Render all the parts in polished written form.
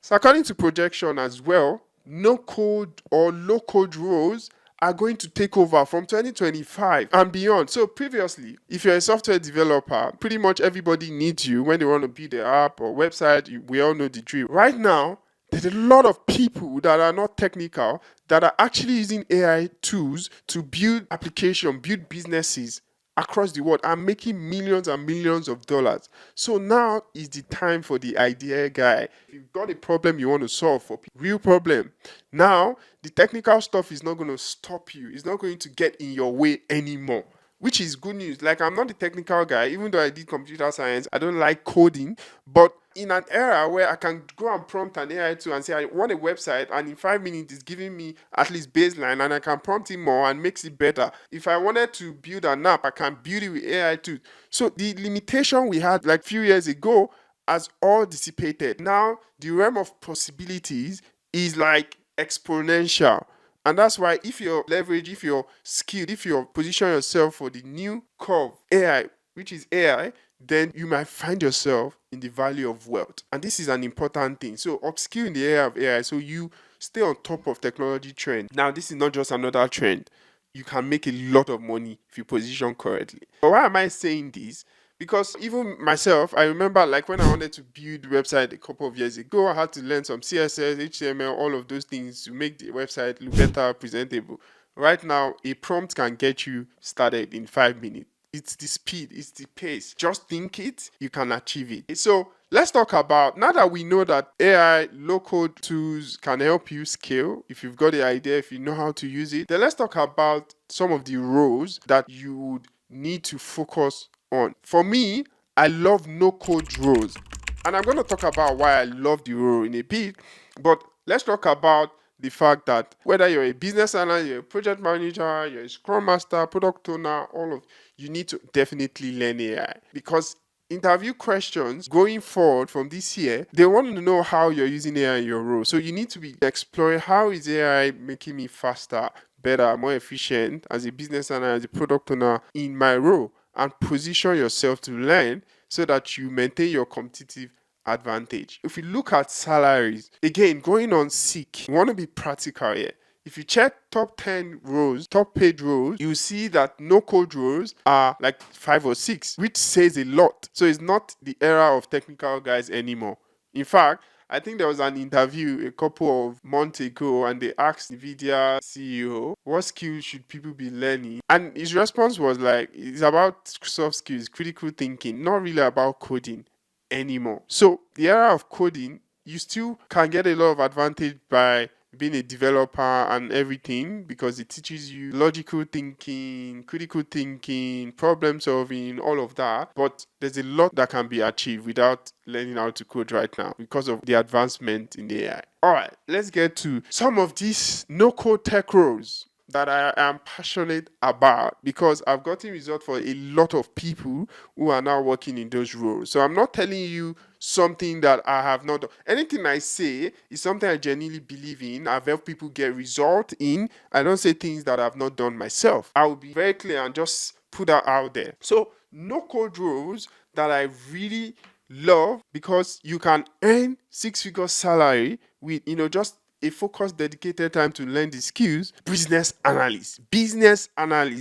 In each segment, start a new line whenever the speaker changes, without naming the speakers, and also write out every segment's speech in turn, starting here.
So according to projection as well, no code or low code roles are going to take over from 2025 and beyond. So previously, if you're a software developer, pretty much everybody needs you when they want to build an app or website. We all know the drill. Right now, there's a lot of people that are not technical that are actually using AI tools to build applications, build businesses across the world and making millions and millions of dollars. So now is the time for the idea guy. If you've got a problem you want to solve for people, real problem. Now, the technical stuff is not going to stop you. It's not going to get in your way anymore, which is good news. Like, I'm not a technical guy, even though I did computer science. I don't like coding, but in an era where I can go and prompt an AI tool and say, I want a website, and in 5 minutes it's giving me at least baseline, and I can prompt it more and makes it better. If I wanted to build an app, I can build it with AI too. So the limitation we had like few years ago has all dissipated. Now the realm of possibilities is like exponential. And that's why if you're leveraged, if you're skilled, if you're position yourself for the new curve, AI, which is AI, then you might find yourself in the value of wealth. And this is an important thing. So upskill in the area of AI so you stay on top of technology trend. Now, this is not just another trend. You can make a lot of money if you position correctly. But why am I saying this? Because even myself, I remember like when I wanted to build a website a couple of years ago, I had to learn some CSS, HTML, all of those things to make the website look better, presentable. Right now, a prompt can get you started in 5 minutes. It's the speed, it's the pace. Just think it, you can achieve it. So let's talk about, now that we know that AI low-code tools can help you scale, if you've got the idea, if you know how to use it, then let's talk about some of the roles that you would need to focus on. For me, I love no-code roles. And I'm going to talk about why I love the role in a bit, but let's talk about the fact that whether you're a business analyst, you're a project manager, you're a scrum master, product owner, all of you need to definitely learn AI, because interview questions going forward from this year, they want to know how you're using AI in your role. So you need to be exploring, how is AI making me faster, better, more efficient as a business analyst, as a product owner in my role, and position yourself to learn so that you maintain your competitive advantage. If you look at salaries, again, going on Seek, you want to be practical here. If you check top 10 roles, top paid roles, you see that no code roles are like 5 or 6, which says a lot. So it's not the era of technical guys anymore. In fact, I think there was an interview a couple of months ago and they asked NVIDIA CEO, what skills should people be learning? And his response was like, it's about soft skills, critical thinking, not really about coding anymore. So the era of coding, you still can get a lot of advantage by being a developer and everything, because it teaches you logical thinking, critical thinking, problem solving, all of that. But there's a lot that can be achieved without learning how to code right now because of the advancement in the AI. All right, let's get to some of these no-code tech roles that I am passionate about, because I've gotten results for a lot of people who are now working in those roles. So I'm not telling you something that I have not done. Anything I say is something I genuinely believe in. I've helped people get results in. I don't say things that I've not done myself. I will be very clear and just put that out there. So no code roles that I really love, because you can earn 6-figure salary with just a focused, dedicated time to learn the skills. Business analyst.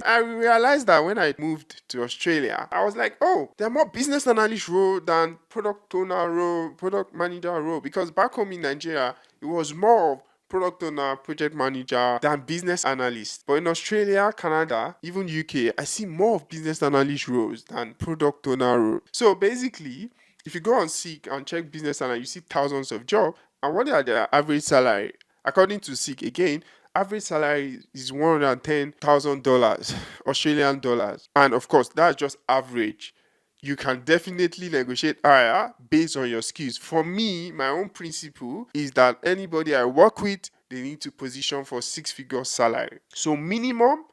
I realized that when I moved to Australia, I was like, oh, there are more business analyst role than product owner role, product manager role, because back home in Nigeria, it was more of product owner, project manager than business analyst. But in Australia, Canada, even UK, I see more of business analyst roles than product owner role. So basically, if you go on Seek and check business analyst, you see thousands of jobs. And what are their average salary? According to Seek, again, average salary is $110,000 Australian dollars. And of course, that's just average. You can definitely negotiate higher based on your skills. For me, my own principle is that anybody I work with, they need to position for 6-figure salary. So minimum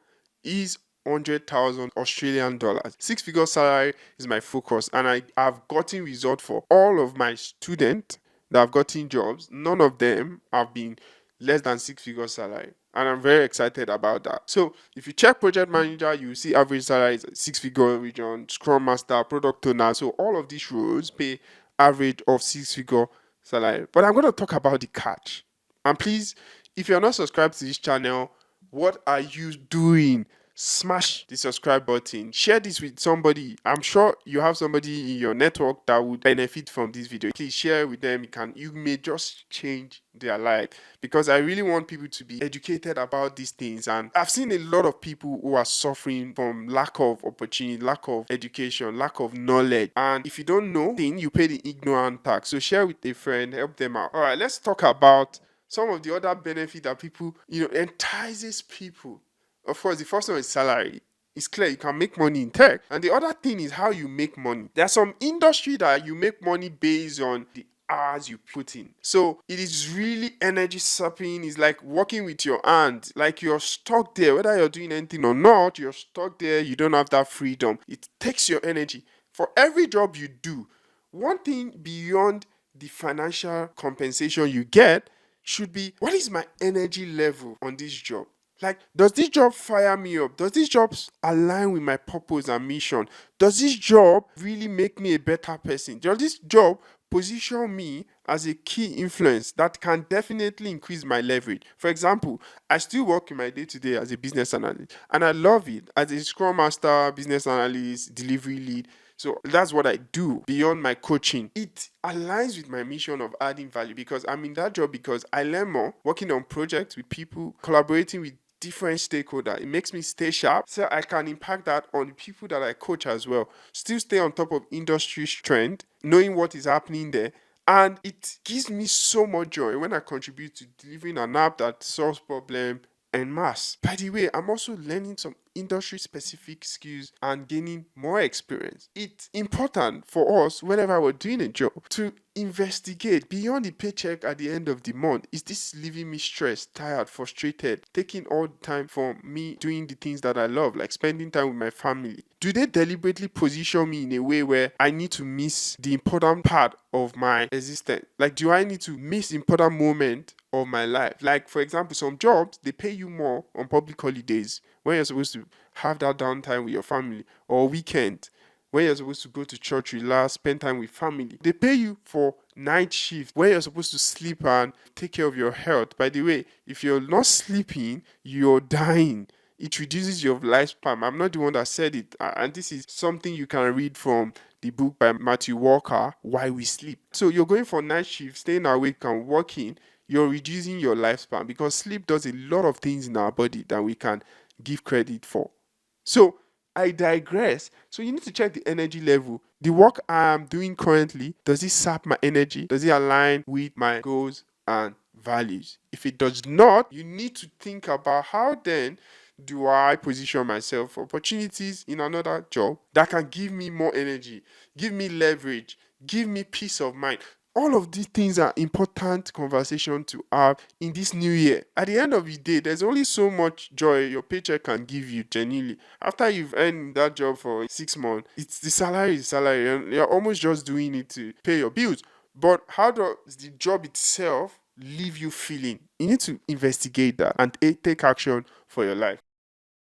is 100,000 Australian dollars. 6-figure salary is my focus, and I have gotten results for all of my students that have gotten jobs. None of them have been less than 6-figure salary, and I'm very excited about that. So if you check project manager, you see average salary is 6-figure region, scrum master, product owner. So all of these roles pay average of 6-figure salary. But I'm going to talk about the catch. And please, if you're not subscribed to this channel, what are you doing? Smash the subscribe button. Share this with somebody. I'm sure you have somebody in your network that would benefit from this video. Please share with them. You may just change their life, because I really want people to be educated about these things. And I've seen a lot of people who are suffering from lack of opportunity, lack of education, lack of knowledge. And if you don't know, then you pay the ignorant tax. So share with a friend, help them out. All right, let's talk about some of the other benefits that people, entices people. Of course, the first one is salary. It's clear you can make money in tech. And the other thing is how you make money. There's some industry that you make money based on the hours you put in. So it is really energy sapping. It's like working with your hand. Like you're stuck there. Whether you're doing anything or not, you're stuck there. You don't have that freedom. It takes your energy. For every job you do, one thing beyond the financial compensation you get should be, what is my energy level on this job? Like, does this job fire me up? Does this job align with my purpose and mission? Does this job really make me a better person? Does this job position me as a key influence that can definitely increase my leverage? For example, I still work in my day-to-day as a business analyst, and I love it as a Scrum Master, business analyst, delivery lead. So that's what I do beyond my coaching. It aligns with my mission of adding value, because I'm in that job because I learn more working on projects with people, collaborating with different stakeholders. It makes me stay sharp, so I can impact that on the people that I coach as well. Still stay on top of industry trend, knowing what is happening there. And it gives me so much joy when I contribute to delivering an app that solves problem en masse. By the way, I'm also learning some industry specific skills and gaining more experience. It's important for us whenever we're doing a job to investigate beyond the paycheck at the end of the month. Is this leaving me stressed, tired, frustrated, taking all the time from me doing the things that I love, like spending time with my family? Do they deliberately position me in a way where I need to miss the important part of my existence? Like, do I need to miss the important moment of my life? Like, for example, some jobs, they pay you more on public holidays when you're supposed to have that downtime with your family, or weekend when you're supposed to go to church, relax, spend time with family. They pay you for night shift where you're supposed to sleep and take care of your health. By the way, if you're not sleeping, you're dying. It reduces your lifespan. I'm not the one that said it. And this is something you can read from the book by Matthew Walker, Why We Sleep. So you're going for night shift, staying awake and working, you're reducing your lifespan, because sleep does a lot of things in our body that we can give credit for. So I digress. So you need to check the energy level. The work I am doing currently, does it sap my energy? Does it align with my goals and values? If it does not, you need to think about how then do I position myself for opportunities in another job that can give me more energy, give me leverage, give me peace of mind. All of these things are important conversation to have in this new year. At the end of the day, there's only so much joy your paycheck can give you genuinely. After you've earned that job for 6 months, it's the salary, and you're almost just doing it to pay your bills. But how does the job itself leave you feeling? You need to investigate that and take action for your life.